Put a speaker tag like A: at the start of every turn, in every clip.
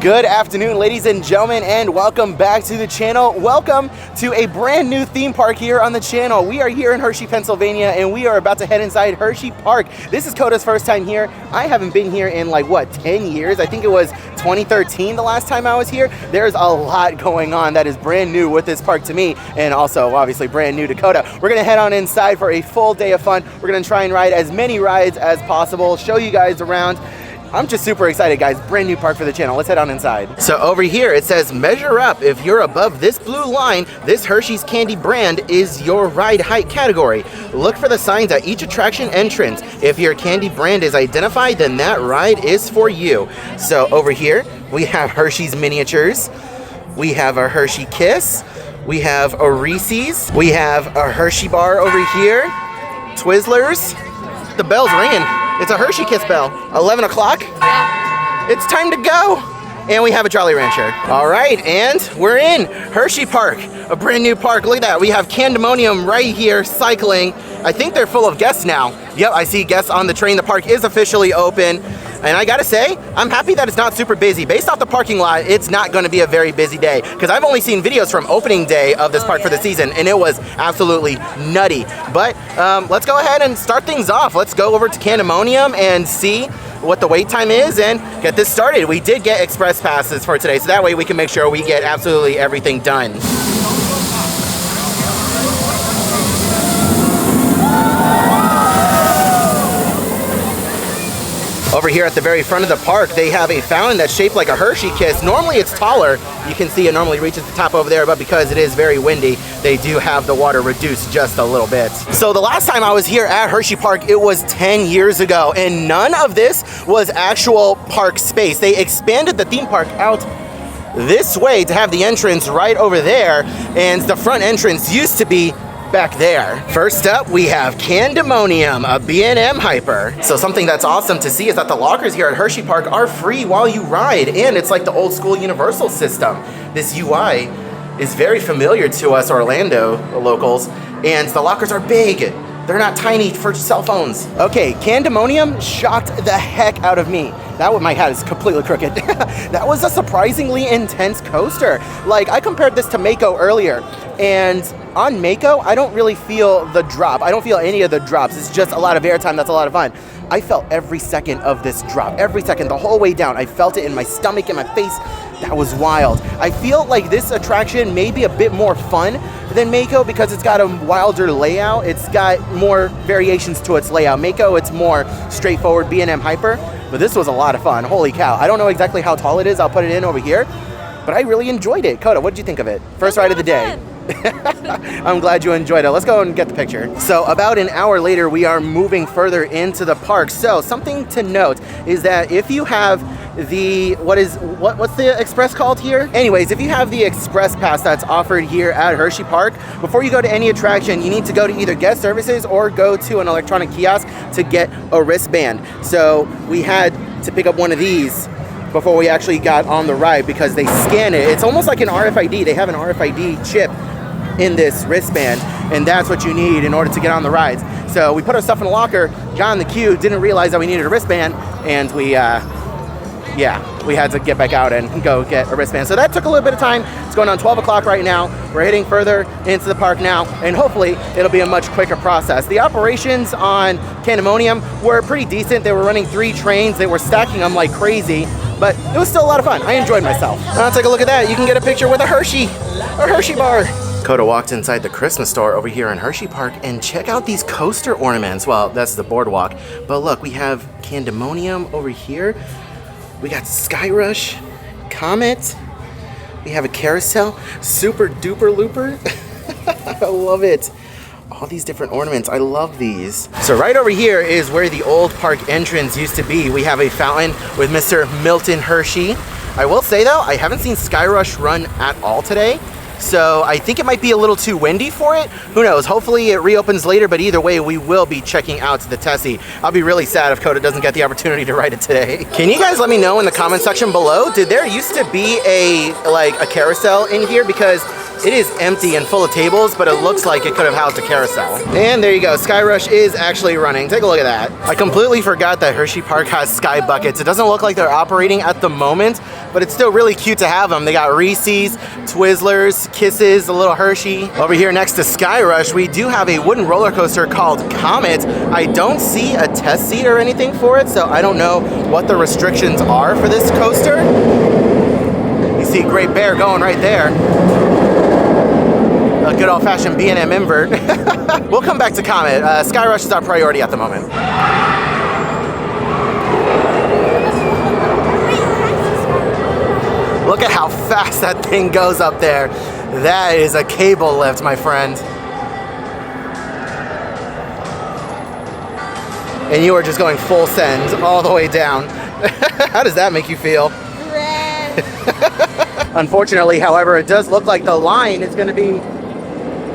A: Good afternoon, ladies and gentlemen, and welcome back to the channel. Welcome to a brand new theme park here on the channel. We are here in Hershey, Pennsylvania, and we are about to head inside Hersheypark. This is Coda's first time here. I haven't been here in like, what, 10 years? I think it was 2013 the last time I was here. There's a lot going on that is brand new with this park to me, and also obviously brand new to Coda. We're gonna head on inside for a full day of fun. We're gonna try and ride as many rides as possible, show you guys around. I'm just super excited, guys. Brand new park for the channel. Let's head on inside. So over here, it says measure up. If you're above this blue line, this Hershey's candy brand is your ride height category. Look for the signs at each attraction entrance. If your candy brand is identified, then that ride is for you. So over here, we have Hershey's miniatures. We have a Hershey Kiss. We have a Reese's. We have a Hershey bar over here. Twizzlers. The bell's ringing. It's a Hershey Kiss bell. 11 o'clock? Yeah. It's time to go. And we have a Jolly Rancher. All right, and we're in Hersheypark, a brand new park. Look at that. We have Candemonium right here cycling. I think they're full of guests now. Yep, I see guests on the train. The park is officially open. And I gotta say, I'm happy that it's not super busy. Based off the parking lot, it's not gonna be a very busy day, because I've only seen videos from opening day of this park for the season, and it was absolutely nutty. But let's go ahead and start things off. Let's go over to Candemonium and see what the wait time is and get this started. We did get express passes for today, so that way we can make sure we get absolutely everything done. Over here at the very front of the park, they have a fountain that's shaped like a Hershey Kiss. Normally it's taller. You can see it normally reaches the top over there, but because it is very windy, they do have the water reduced just a little bit. So the last time I was here at Hersheypark, it was 10 years ago, and none of this was actual park space. They expanded the theme park out this way to have the entrance right over there, and the front entrance used to be back there. First up, we have Candemonium, a B&M hyper. So something that's awesome to see is that the lockers here at Hersheypark are free while you ride, and it's like the old school Universal system. This UI is very familiar to us Orlando locals, and the lockers are big. They're not tiny for cell phones. Okay, Candemonium shocked the heck out of me. My hat is completely crooked. That was a surprisingly intense coaster. Like, I compared this to Mako earlier, and on Mako, I don't really feel the drop. I don't feel any of the drops. It's just a lot of airtime. That's a lot of fun. I felt every second of this drop, every second, the whole way down. I felt it in my stomach, in my face. That was wild. I feel like this attraction may be a bit more fun than Mako because it's got a wilder layout. It's got more variations to its layout. Mako, it's more straightforward B&M hyper, but this was a lot of fun. Holy cow. I don't know exactly how tall it is. I'll put it in over here, but I really enjoyed it. Coda, what did you think of it? First ride of the day. I'm glad you enjoyed it. Let's go and get the picture. So about an hour later, we are moving further into the park. So something to note is that if you have the, what's the express called here? Anyways, if you have the express pass that's offered here at Hersheypark, before you go to any attraction, you need to go to either guest services or go to an electronic kiosk to get a wristband. So we had to pick up one of these before we actually got on the ride because they scan it. It's almost like an RFID. They have an RFID chip in this wristband, and that's what you need in order to get on the rides. So we put our stuff in a locker, got in the queue, didn't realize that we needed a wristband, and we had to get back out and go get a wristband. So that took a little bit of time. It's going on 12 o'clock right now. We're heading further into the park now, and hopefully it'll be a much quicker process. The operations on Candemonium were pretty decent. They were running 3 trains. They were stacking them like crazy, but it was still a lot of fun. I enjoyed myself. Now take a look at that. You can get a picture with a Hershey bar. Coda walked inside the Christmas store over here in Hersheypark, and check out these coaster ornaments. Well, that's the boardwalk, but look, we have Candemonium over here. We got Skyrush, Comet. We have a carousel, Super Duper Looper. I love it. All these different ornaments, I love these. So right over here is where the old park entrance used to be. We have a fountain with Mr. Milton Hershey. I will say though, I haven't seen Skyrush run at all today. So I think it might be a little too windy for it. Who knows? Hopefully it reopens later, but either way, we will be checking out the Tessie. I'll be really sad if Coda doesn't get the opportunity to ride it today. Can you guys let me know in the comment section below, did there used to be a carousel in here? Because It is empty and full of tables, but it looks like it could have housed a carousel. And there you go, Skyrush is actually running. Take a look at that. I completely forgot that Hersheypark has sky buckets. It doesn't look like they're operating at the moment, but it's still really cute to have them. They got Reese's, Twizzlers, Kisses, a little Hershey. Over here next to Skyrush, we do have a wooden roller coaster called Comet. I don't see a test seat or anything for it, so I don't know what the restrictions are for this coaster. You see Great Bear going right there. A good old-fashioned B&M invert. We'll come back to Comet. Skyrush is our priority at the moment. Look at how fast that thing goes up there. That is a cable lift, my friend. And you are just going full send all the way down. How does that make you feel? Unfortunately, however, it does look like the line is going to be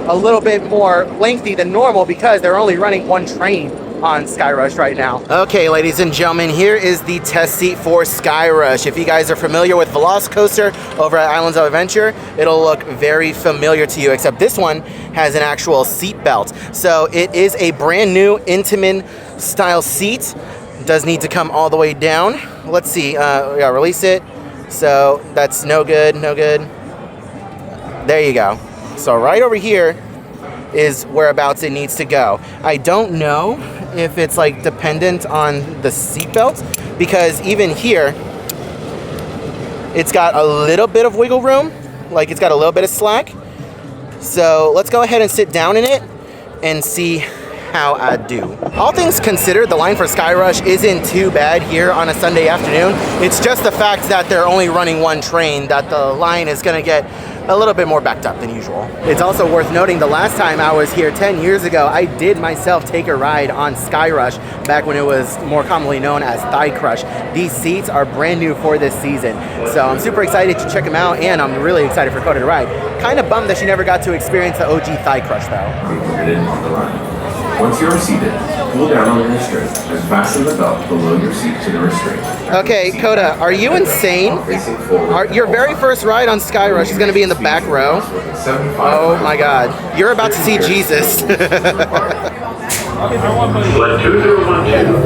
A: a little bit more lengthy than normal because they're only running one train on Skyrush right now. Okay, ladies and gentlemen, here is the test seat for Skyrush. If you guys are familiar with Velocicoaster over at Islands of Adventure, it'll look very familiar to you, except this one has an actual seat belt. So it is a brand new Intamin style seat. It does need to come all the way down. Let's see, yeah, release it. So that's no good, no good. There you go. So right over here is whereabouts it needs to go. I don't know if it's like dependent on the seatbelt, because even here, it's got a little bit of wiggle room, like it's got a little bit of slack. So let's go ahead and sit down in it and see how I do. All things considered, the line for Skyrush isn't too bad here on a Sunday afternoon. It's just the fact that they're only running one train that the line is gonna get a little bit more backed up than usual. It's also worth noting the last time I was here 10 years ago, I did myself take a ride on Skyrush back when it was more commonly known as Thigh Crush. These seats are brand new for this season. So I'm super excited to check them out, and I'm really excited for Coda to ride. Kind of bummed that she never got to experience the OG Thigh Crush though.
B: Once you are seated, pull down on the restraint and fasten the belt below your seat to the restraint.
A: Okay, Coda, are you insane? Your very first ride on Skyrush is going to be in the back row. Oh my God. You're about to see Jesus.
B: 2012,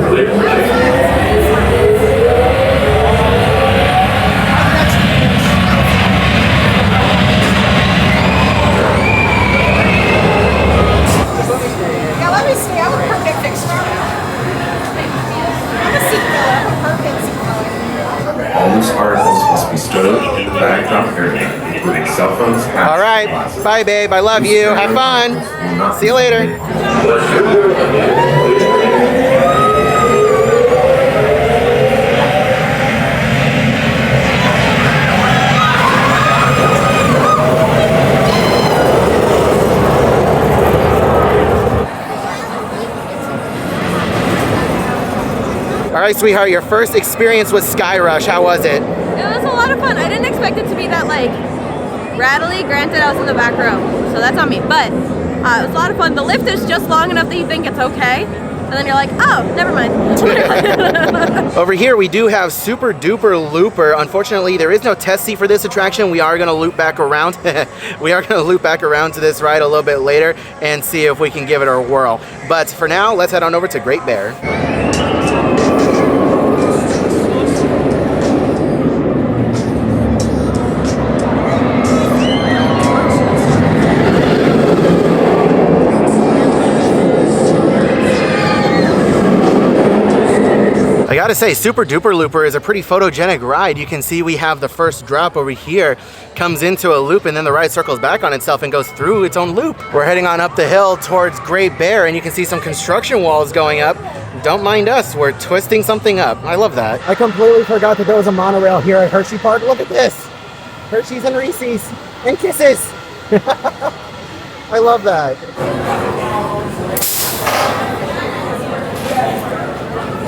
B: clear for change. All loose articles must be stowed in the bag drop area, including cell phones, hats,
A: all right,
B: glasses.
A: bye babe, I love you. Have fun. See you later. All right, sweetheart, your first experience with Skyrush, how was it?
C: It was a lot of fun. I didn't expect it to be that, like, rattly. Granted, I was in the back row, so that's on me. But it was a lot of fun. The lift is just long enough that you think it's okay, and then you're like, oh, never mind.
A: Over here, we do have Super Duper Looper. Unfortunately, there is no test seat for this attraction. We are going to loop back around. We are going to loop back around to this ride a little bit later and see if we can give it a whirl. But for now, let's head on over to Great Bear. I gotta say, Super Duper Looper is a pretty photogenic ride. You can see we have the first drop over here, comes into a loop, and then the ride circles back on itself and goes through its own loop. We're heading on up the hill towards Great Bear, and you can see some construction walls going up. Don't mind us, we're twisting something up. I love that. I completely forgot that there was a monorail here at Hersheypark. Look at this. Hershey's and Reese's and Kisses. I love that.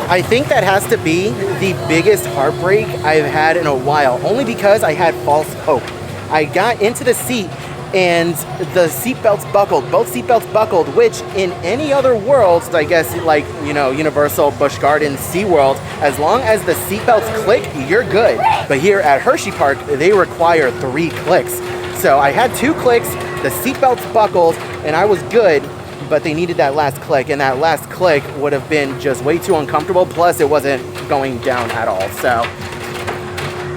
A: I think that has to be the biggest heartbreak I've had in a while, only because I had false hope. I got into the seat and the seatbelts buckled, both seatbelts buckled, which in any other worlds, I guess like, you know, Universal, Busch Gardens, SeaWorld, as long as the seatbelts click, you're good. But here at Hersheypark, they require 3 clicks. So I had 2 clicks, the seatbelts buckled, and I was good, but they needed that last click, and that last click would have been just way too uncomfortable, plus it wasn't going down at all. So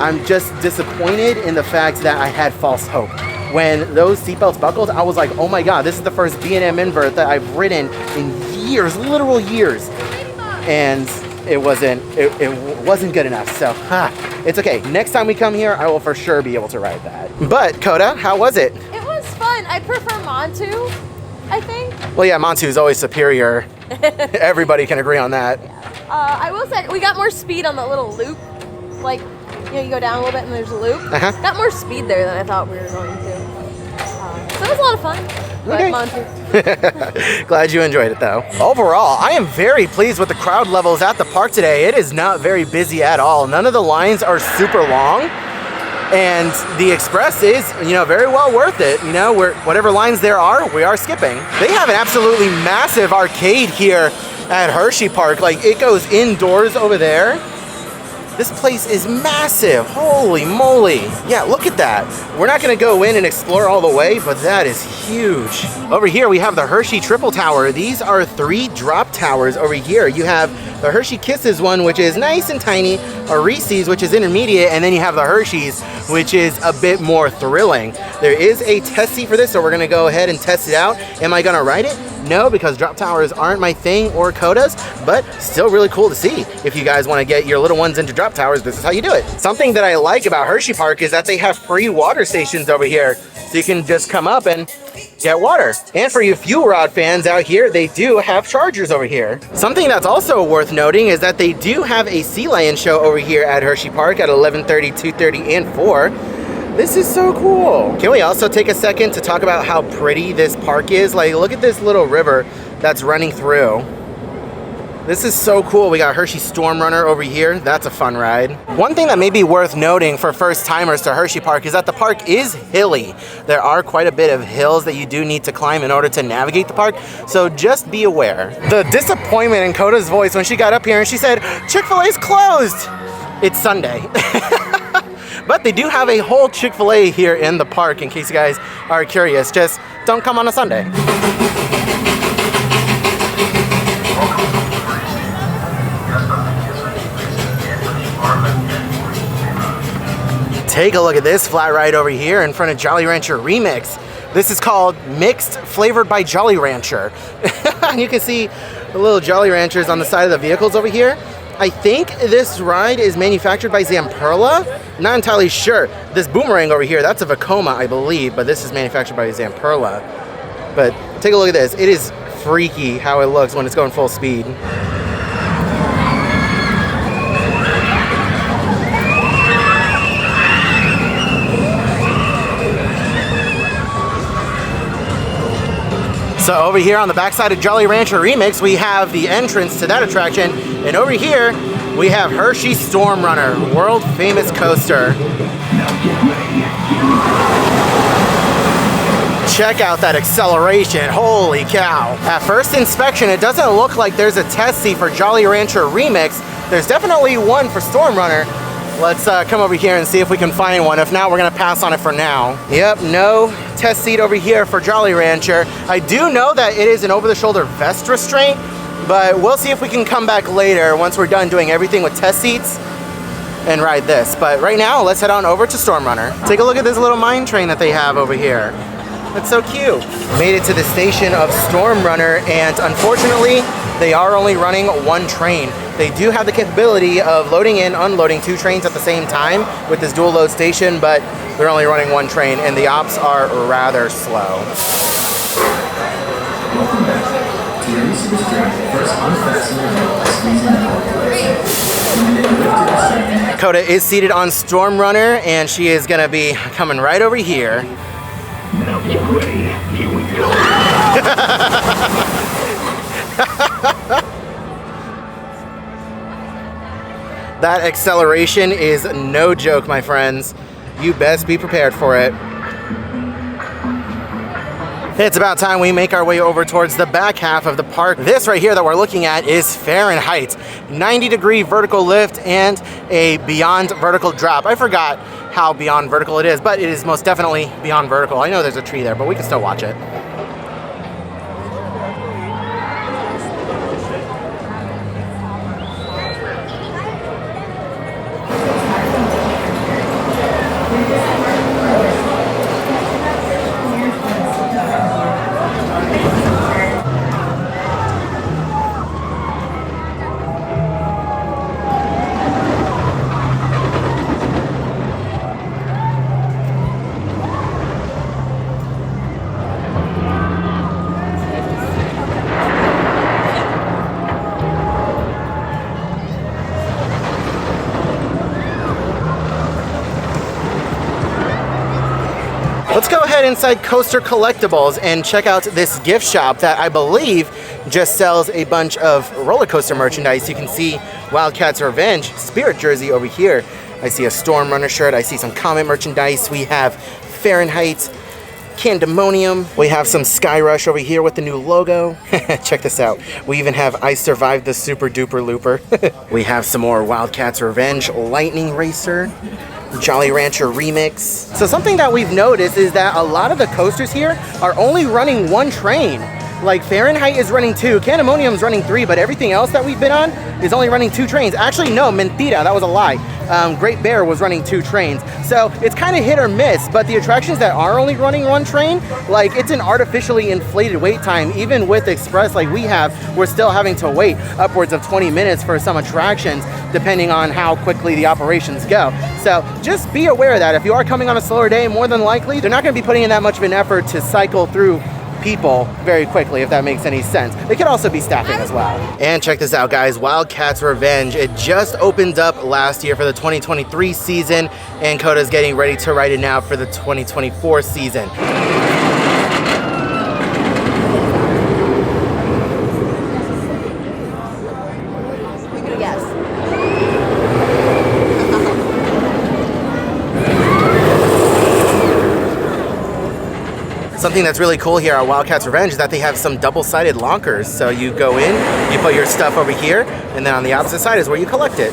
A: I'm just disappointed in the fact that I had false hope. When those seatbelts buckled, I was like, oh my God, this is the first B&M invert that I've ridden in years, literal years. And it wasn't good enough, so it's okay. Next time we come here, I will for sure be able to ride that. But Coda, how was it?
C: It was fun. I prefer Montu, I think.
A: Well, yeah, Montu is always superior. Everybody can agree on that.
C: I will say, we got more speed on the little loop. Like, you know, you go down a little bit and there's a loop. Got more speed there than I thought we were going to. So it was a lot of fun.
A: Okay.
C: Montu.
A: Glad you enjoyed it though. Overall, I am very pleased with the crowd levels at the park today. It is not very busy at all. None of the lines are super long. And the express is, you know, very well worth it. You know, whatever lines there are, we are skipping. They have an absolutely massive arcade here at Hersheypark. Like, it goes indoors over there. This place is massive. Holy moly. Yeah, look at that. We're not gonna go in and explore all the way, but that is huge. Over here, we have the Hershey Triple Tower. These are 3 drop towers over here. You have the Hershey Kisses one, which is nice and tiny, a Reese's, which is intermediate, and then you have the Hershey's, which is a bit more thrilling. There is a test seat for this, so we're gonna go ahead and test it out. Am I gonna ride it? No, because drop towers aren't my thing, or Coda's, but still really cool to see. If you guys want to get your little ones into drop towers, this is how you do it. Something that I like about Hersheypark is that they have free water stations over here, so you can just come up and get water. And for you fuel rod fans out here, they do have chargers over here. Something that's also worth noting is that they do have a sea lion show over here at Hersheypark at 11:30, 2:30, and 4. This is so cool. Can we also take a second to talk about how pretty this park is? Like, look at this little river that's running through. This is so cool. We got Hershey Storm Runner over here. That's a fun ride. One thing that may be worth noting for first timers to Hersheypark is that the park is hilly. There are quite a bit of hills that you do need to climb in order to navigate the park, so just be aware. The disappointment in Coda's voice when she got up here and she said, Chick-fil-A's closed. It's Sunday. But they do have a whole Chick-fil-A here in the park, in case you guys are curious. Just don't come on a Sunday. Take a look at this flat ride over here in front of Jolly Rancher Remix. This is called Mixed Flavored by Jolly Rancher. And you can see the little Jolly Ranchers on the side of the vehicles over here. I think this ride is manufactured by Zamperla. Not entirely sure. This boomerang over here, that's a Vekoma, I believe, but this is manufactured by Zamperla. But take a look at this. It is freaky how it looks when it's going full speed. So over here on the backside of Jolly Rancher Remix, we have the entrance to that attraction. And over here, we have Hershey Storm Runner, world famous coaster. Check out that acceleration, holy cow. At first inspection, it doesn't look like there's a test seat for Jolly Rancher Remix. There's definitely one for Storm Runner. Let's come over here and see if we can find one. If not, we're gonna pass on it for now. Yep, no test seat over here for Jolly Rancher. I do know that it is an over-the-shoulder vest restraint, but we'll see if we can come back later once we're done doing everything with test seats and ride this. But right now, let's head on over to Storm Runner. Take a look at this little mine train that they have over here. That's so cute. Made it to the station of Storm Runner, and unfortunately, they are only running one train. They do have the capability of loading and unloading 2 trains at the same time with this dual load station, but they're only running one train, and the ops are rather slow. Coda is seated on Storm Runner, and she is gonna be coming right over here.
D: Now get ready. Here we go.
A: That acceleration is no joke, my friends. You best be prepared for it. It's about time we make our way over towards the back half of the park. This right here that we're looking at is Fahrenheit. 90-degree vertical lift and a beyond vertical drop. I forgot how beyond vertical it is, but it is most definitely beyond vertical. I know there's a tree there, but we can still watch it. Let's go ahead inside Coaster Collectibles and check out this gift shop that I believe just sells a bunch of roller coaster merchandise. You can see Wildcat's Revenge Spirit jersey over here. I see a Storm Runner shirt. I see some Comet merchandise. We have Fahrenheit, Candemonium. We have some Skyrush over here with the new logo. Check this out. We even have I Survived the Super Duper Looper. We have some more Wildcat's Revenge Lightning Racer. Jolly Rancher Remix. So something that we've noticed is that a lot of the coasters here are only running one train. Like Fahrenheit is running 2, Candemonium's running 3, but everything else that we've been on is only running 2 trains. Actually, no, mentira, that was a lie. Great Bear was running 2 trains. So it's kind of hit or miss, but the attractions that are only running 1 train, like it's an artificially inflated wait time. Even with Express like we have, we're still having to wait upwards of 20 minutes for some attractions, depending on how quickly the operations go. So just be aware that if you are coming on a slower day, more than likely, they're not gonna be putting in that much of an effort to cycle through people very quickly, if that makes any sense. It could also be staffing as well. And check this out, guys. Wildcat's Revenge. It just opened up last year for the 2023 season, and Coda's getting ready to ride it now for the 2024 season. Something that's really cool here at Wildcat's Revenge is that they have some double-sided lockers. So you go in, you put your stuff over here, and then on the opposite side is where you collect it.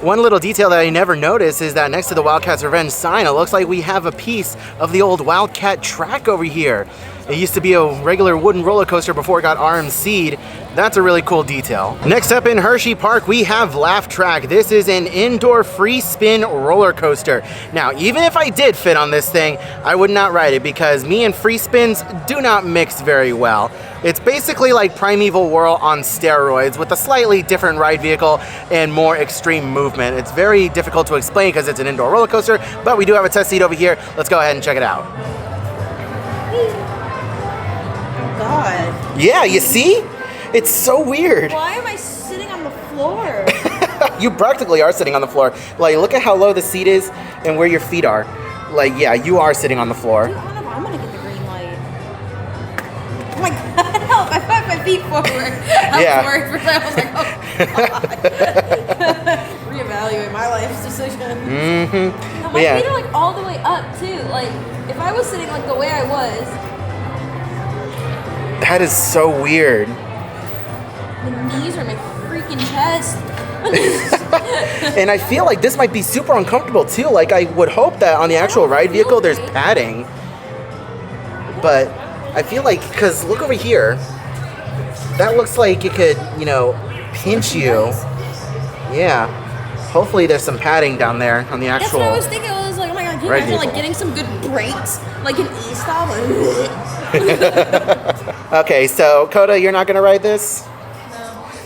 A: One little detail that I never noticed is that next to the Wildcat's Revenge sign, it looks like we have a piece of the old Wildcat track over here. It used to be a regular wooden roller coaster before it got RMC'd. That's a really cool detail. Next up in Hersheypark, we have Laugh Track. This is an indoor free spin roller coaster. Now, even if I did fit on this thing, I would not ride it because me and free spins do not mix very well. It's basically like Primeval Whirl on steroids with a slightly different ride vehicle and more extreme movement. It's very difficult to explain because it's an indoor roller coaster, but we do have a test seat over here. Let's go ahead and check it out.
C: God.
A: Yeah, you see? It's so weird.
C: Why am I sitting on the floor?
A: You practically are sitting on the floor. Like, look at how low the seat is and where your feet are. Like, yeah, you are sitting on the floor.
C: Dude, I don't know if I'm gonna get the green light. Oh my God, help! I put my feet forward. I was worried for a second. I was like, oh God. Reevaluate my life's decision.
A: Mm-hmm.
C: Now, my feet are like all the way up too. Like, if I was sitting like the way I was.
A: That is so weird.
C: The knees are my freaking chest.
A: And I feel like this might be super uncomfortable too. Like, I would hope that on the actual ride vehicle there's padding. But I feel like, because look over here. That looks like it could, you know, pinch you. Yeah. Hopefully there's some padding down there on the actual.
C: That's what I was thinking. I was like, oh my God, can you imagine like getting some good breaks? Like an E-stop?
A: Okay, so Coda, you're not gonna ride this?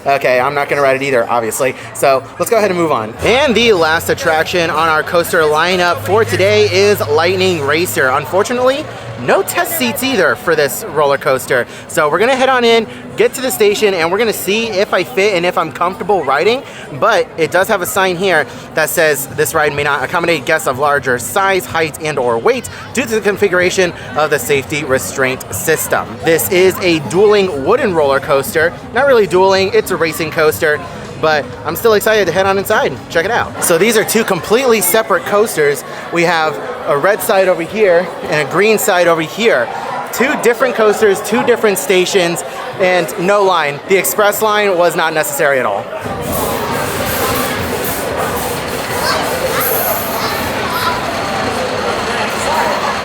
A: Okay, I'm not gonna ride it either, obviously. So let's go ahead and move on. And the last attraction on our coaster lineup for today is Lightning Racer. Unfortunately, no test seats either for this roller coaster. So we're gonna head on in, get to the station, and we're gonna see if I fit and if I'm comfortable riding. But it does have a sign here that says this ride may not accommodate guests of larger size, height, and or weight due to the configuration of the safety restraint system. This is a dueling wooden roller coaster. Not really dueling, it's a racing coaster, but I'm still excited to head on inside and check it out. So these are two completely separate coasters. We have a red side over here and a green side over here. Two different coasters, two different stations, and no line. The express line was not necessary at all.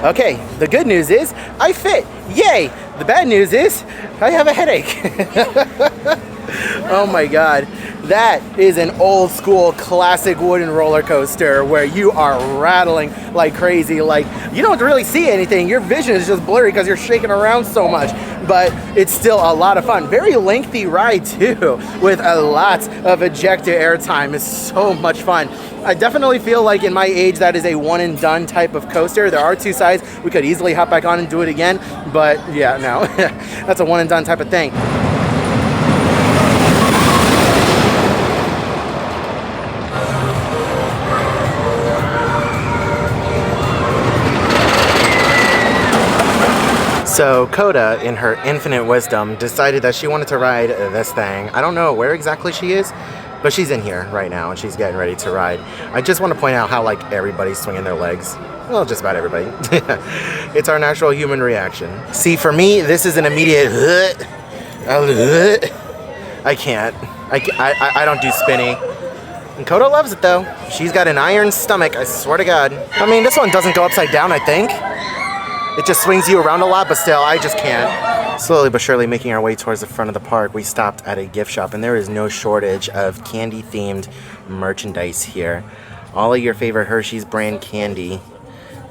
A: Okay, the good news is I fit, yay! The bad news is I have a headache. Oh my God. That is an old school classic wooden roller coaster where you are rattling like crazy. Like, you don't really see anything. Your vision is just blurry because you're shaking around so much, but it's still a lot of fun. Very lengthy ride too, with a lot of ejector airtime. It's so much fun. I definitely feel like in my age that is a one and done type of coaster. There are two sides. We could easily hop back on and do it again, but yeah, no, that's a one and done type of thing. So Coda, in her infinite wisdom, decided that she wanted to ride this thing. I don't know where exactly she is, but she's in here right now and she's getting ready to ride. I just want to point out how like everybody's swinging their legs. Well, just about everybody. It's our natural human reaction. See, for me, this is an immediate I can't. I don't do spinny. And Coda loves it though. She's got an iron stomach, I swear to God. I mean, this one doesn't go upside down, I think. It just swings you around a lot, but still, I just can't. Slowly but surely making our way towards the front of the park, we stopped at a gift shop, and there is no shortage of candy-themed merchandise here. All of your favorite Hershey's brand candy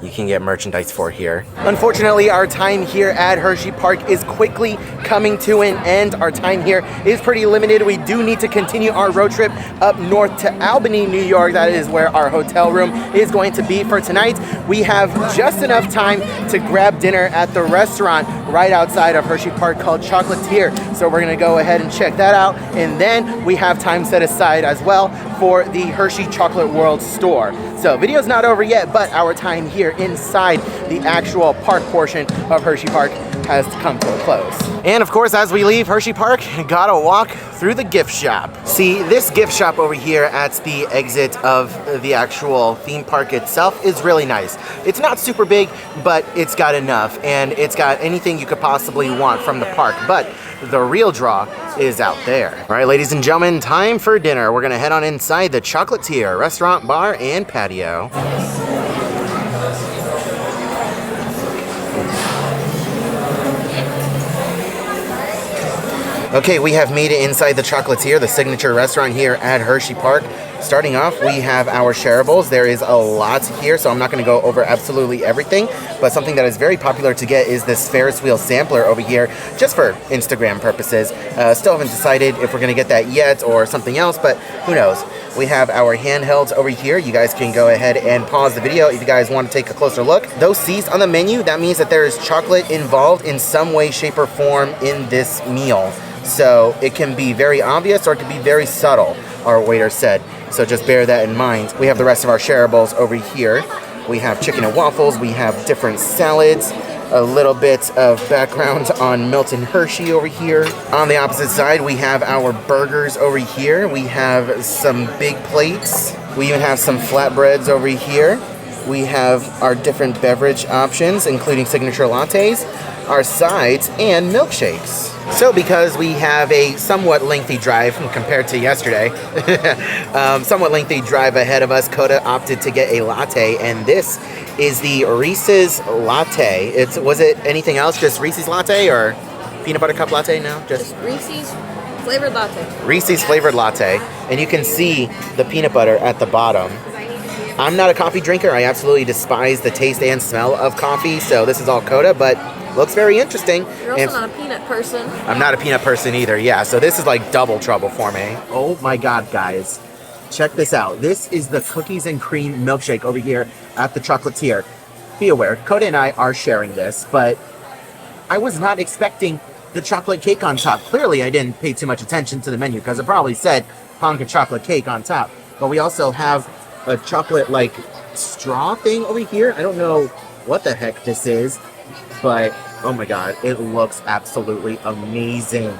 A: you can get merchandise for here. Unfortunately, our time here at Hersheypark is quickly coming to an end. Our time here is pretty limited. We do need to continue our road trip up north to Albany, New York. That is where our hotel room is going to be for tonight. We have just enough time to grab dinner at the restaurant right outside of Hersheypark called Chocolatier. So we're gonna go ahead and check that out. And then we have time set aside as well for the Hershey Chocolate World store. So video's not over yet, but our time here inside the actual park portion of Hersheypark has come to a close. And of course, as we leave Hersheypark, gotta walk through the gift shop. See, this gift shop over here at the exit of the actual theme park itself is really nice. It's not super big, but it's got enough, and it's got anything you could possibly want from the park. But the real draw is out there. All right, ladies and gentlemen, time for dinner. We're gonna head on inside the Chocolatier restaurant, bar, and patio. Okay, we have made it inside the Chocolatier, the signature restaurant here at Hersheypark. Starting off, we have our shareables. There is a lot here, so I'm not going to go over absolutely everything, but something that is very popular to get is this Ferris wheel sampler over here, just for Instagram purposes. Still haven't decided if we're going to get that yet or something else, but who knows. We have our handhelds over here. You guys can go ahead and pause the video if you guys want to take a closer look. Those C's on the menu, that means that there is chocolate involved in some way, shape, or form in this meal. So it can be very obvious or it can be very subtle, our waiter said. So just bear that in mind. We have the rest of our shareables over here. We have chicken and waffles. We have different salads. A little bit of background on Milton Hershey over here. On the opposite side, we have our burgers over here. We have some big plates. We even have some flatbreads over here. We have our different beverage options, including signature lattes, our sides, and milkshakes. So because we have a somewhat lengthy drive compared to yesterday, somewhat lengthy drive ahead of us, Coda opted to get a latte, and this is the Reese's latte. Was it anything else? Just Reese's latte or peanut butter cup latte? No, just
C: Reese's flavored latte.
A: Reese's flavored latte, and you can see the peanut butter at the bottom. I'm not a coffee drinker. I absolutely despise the taste and smell of coffee, so this is all Coda, but looks very interesting.
C: You're also not a peanut person.
A: I'm not a peanut person either, yeah, so this is like double trouble for me. Oh my God, guys. Check this out. This is the cookies and cream milkshake over here at the Chocolatier. be aware, Coda and I are sharing this, but I was not expecting the chocolate cake on top. Clearly, I didn't pay too much attention to the menu because it probably said Ponca chocolate cake on top. But we also have a chocolate like straw thing over here. I don't know what the heck this is, but oh my god, it looks absolutely amazing.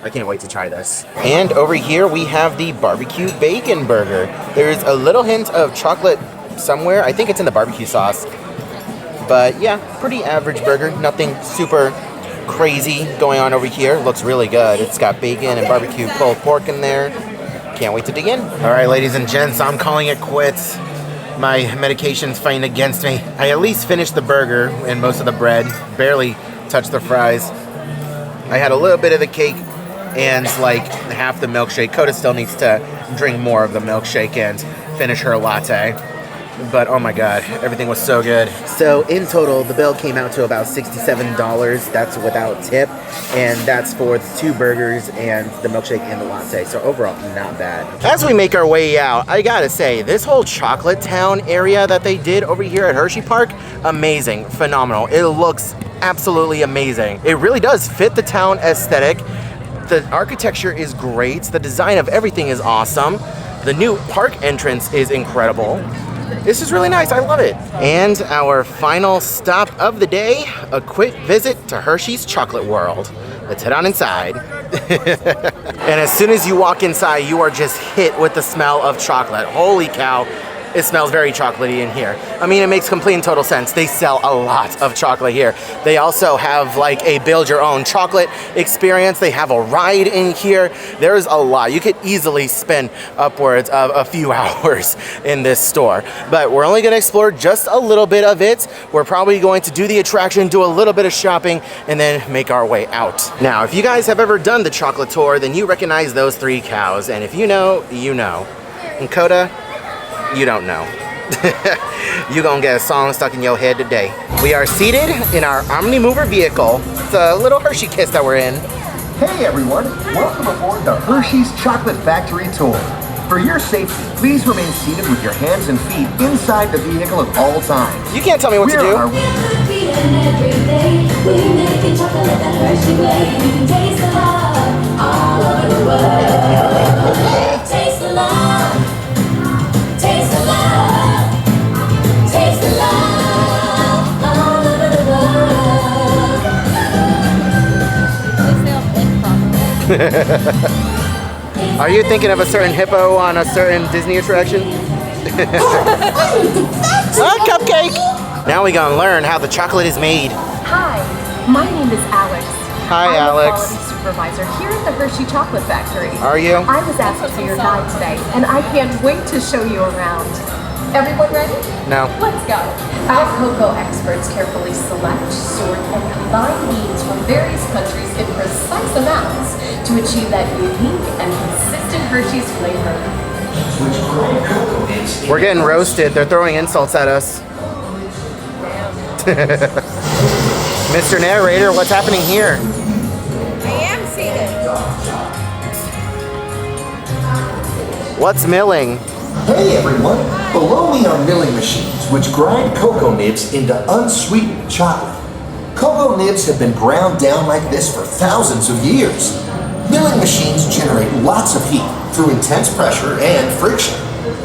A: I can't wait to try this. And over here we have the barbecue bacon burger. There's a little hint of chocolate somewhere. I think it's in the barbecue sauce. But yeah, pretty average burger. Nothing super crazy going on over here. Looks really good. It's got bacon and barbecue pulled pork in there. Can't wait to dig in. All right, ladies and gents, I'm calling it quits. My medication's fighting against me. I at least finished the burger and most of the bread. Barely touched the fries. I had a little bit of the cake and like half the milkshake. Coda still needs to drink more of the milkshake and finish her latte. But oh my god, everything was so good. So in total, the bill came out to about $67. That's without tip. And that's for the 2 burgers and the milkshake and the latte. So overall, not bad. As we make our way out, I gotta say, this whole Chocolate Town area that they did over here at Hersheypark, amazing, phenomenal. It looks absolutely amazing. It really does fit the town aesthetic. The architecture is great. The design of everything is awesome. The new park entrance is incredible. This is really nice. I love it. And our final stop of the day, a quick visit to Hershey's Chocolate World. Let's head on inside. And as soon as you walk inside, you are just hit with the smell of chocolate. Holy cow. It smells very chocolatey in here. I mean, it makes complete and total sense. They sell a lot of chocolate here. They also have like a build your own chocolate experience. They have a ride in here. There's a lot. You could easily spend upwards of a few hours in this store. But we're only gonna explore just a little bit of it. We're probably going to do the attraction, do a little bit of shopping, and then make our way out. Now, if you guys have ever done the chocolate tour, then you recognize those 3 cows. And if you know, you know. And Coda, you don't know. You gonna get a song stuck in your head today. We are seated in our Omnimover vehicle. It's a little Hershey Kiss that we're in.
E: Hey everyone, welcome aboard the Hershey's Chocolate Factory Tour. For your safety, please remain seated with your hands and feet inside the vehicle at all times.
A: You can't tell me what to do.
F: Taste the love. Taste the love, taste the love, all over the
A: world. Are you thinking of a certain hippo on a certain Disney attraction? Oh, cupcake! Now we're gonna learn how the chocolate is made.
G: Hi, my name is Alex.
A: Hi, Alex.
G: I'm the quality supervisor here at the Hershey Chocolate Factory.
A: Are you?
G: I was asked to be your guide today, and I can't wait to show you around. Everyone ready?
A: No.
G: Let's go. Our cocoa experts carefully select, sort, and combine beans from various countries in precise amounts to achieve that unique and consistent Hershey's flavor.
A: We're getting roasted. They're throwing insults at us. Mr. Narrator, what's happening here?
C: I am seated.
A: What's milling?
E: Hey everyone, below me are milling machines which grind cocoa nibs into unsweetened chocolate. Cocoa nibs have been ground down like this for thousands of years. Milling machines generate lots of heat through intense pressure and friction.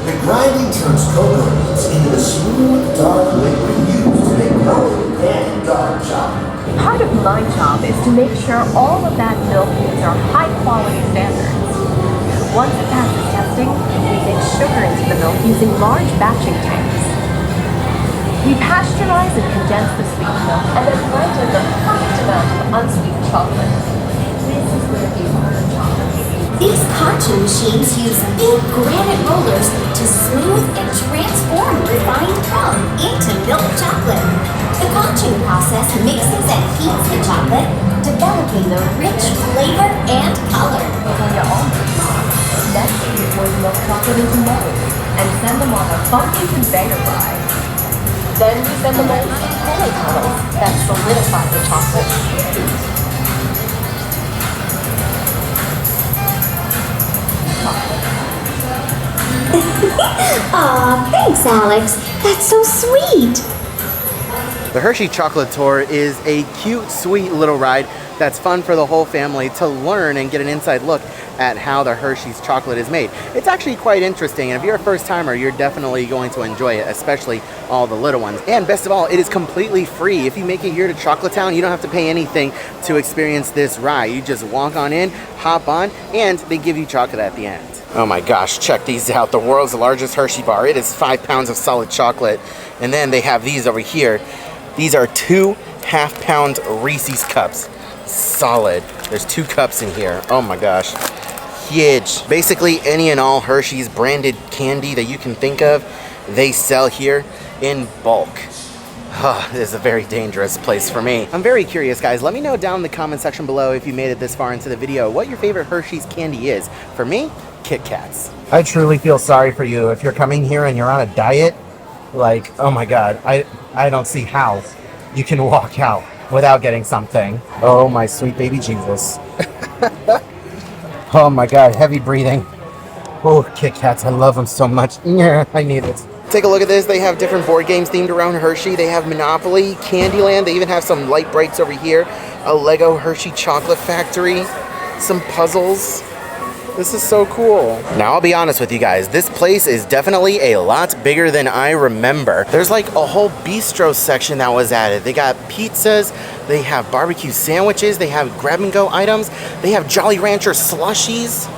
E: The grinding turns cocoa nibs into the smooth, dark liquid used to make colored and dark chocolate.
G: Part of my job is to make sure all of that milk meets our high-quality standards. Once it passes testing, we mix sugar into the milk using large batching tanks. We pasteurize and condense the sweet milk and then blend in the perfect amount of unsweetened chocolate. This is where the art of chocolate begins.
F: These conching machines use big granite rollers to smooth and transform refined crumb into milk chocolate. The conching process mixes and heats the chocolate, developing the rich flavor and color.
G: Next, we pour the milk chocolate into molds and send them on a funky conveyor ride. Then we send the molds to cooling tunnels that solidify the chocolate.
F: Aw, thanks, Alex. That's so sweet.
A: The Hershey Chocolate Tour is a cute, sweet little ride that's fun for the whole family to learn and get an inside look at how the Hershey's chocolate is made. It's actually quite interesting, and if you're a first timer, you're definitely going to enjoy it, especially all the little ones. And best of all, it is completely free. If you make it here to Chocolate Town, you don't have to pay anything to experience this ride. You just walk on in, hop on, and they give you chocolate at the end. Oh my gosh, check these out. The world's largest Hershey bar. It is 5 pounds of solid chocolate. And then they have these over here. These are 2 half-pound Reese's cups. Solid. There's 2 cups in here. Oh my gosh. Huge. Basically, any and all Hershey's branded candy that you can think of, they sell here in bulk. This is a very dangerous place for me. I'm very curious, guys. Let me know down in the comment section below if you made it this far into the video what your favorite Hershey's candy is. For me, Kit Kats. I truly feel sorry for you if you're coming here and you're on a diet. Like, oh my God, I don't see how you can walk out without getting something. Oh my sweet baby Jesus. Oh my God, heavy breathing. Oh, Kit Kats, I love them so much. Yeah, I need it. Take a look at this. They have different board games themed around Hershey. They have Monopoly, Candyland. They even have some light breaks over here. A Lego Hershey Chocolate Factory. Some puzzles. This is so cool. Now, I'll be honest with you guys. This place is definitely a lot bigger than I remember. There's like a whole bistro section that was added. They got pizzas. They have barbecue sandwiches. They have grab-and-go items. They have Jolly Rancher slushies.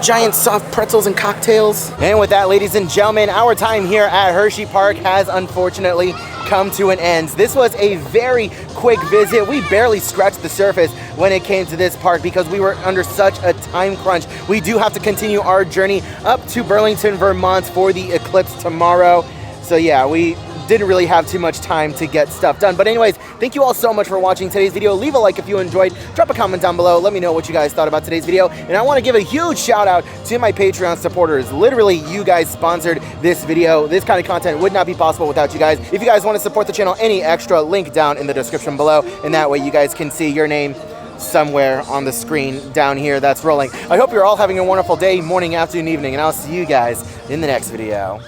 A: Giant soft pretzels and cocktails. And with that, ladies and gentlemen, our time here at Hersheypark has unfortunately come to an end. This was a very quick visit. We barely scratched the surface when it came to this park because we were under such a time crunch. We do have to continue our journey up to Burlington, Vermont for the eclipse tomorrow. So yeah, we didn't really have too much time to get stuff done. But anyways, thank you all so much for watching today's video. Leave a like if you enjoyed. Drop a comment down below. Let me know what you guys thought about today's video. And I want to give a huge shout out to my Patreon supporters. Literally, you guys sponsored this video. This kind of content would not be possible without you guys. If you guys want to support the channel any extra, link down in the description below. And that way you guys can see your name somewhere on the screen down here that's rolling. I hope you're all having a wonderful day, morning, afternoon, evening, and I'll see you guys in the next video.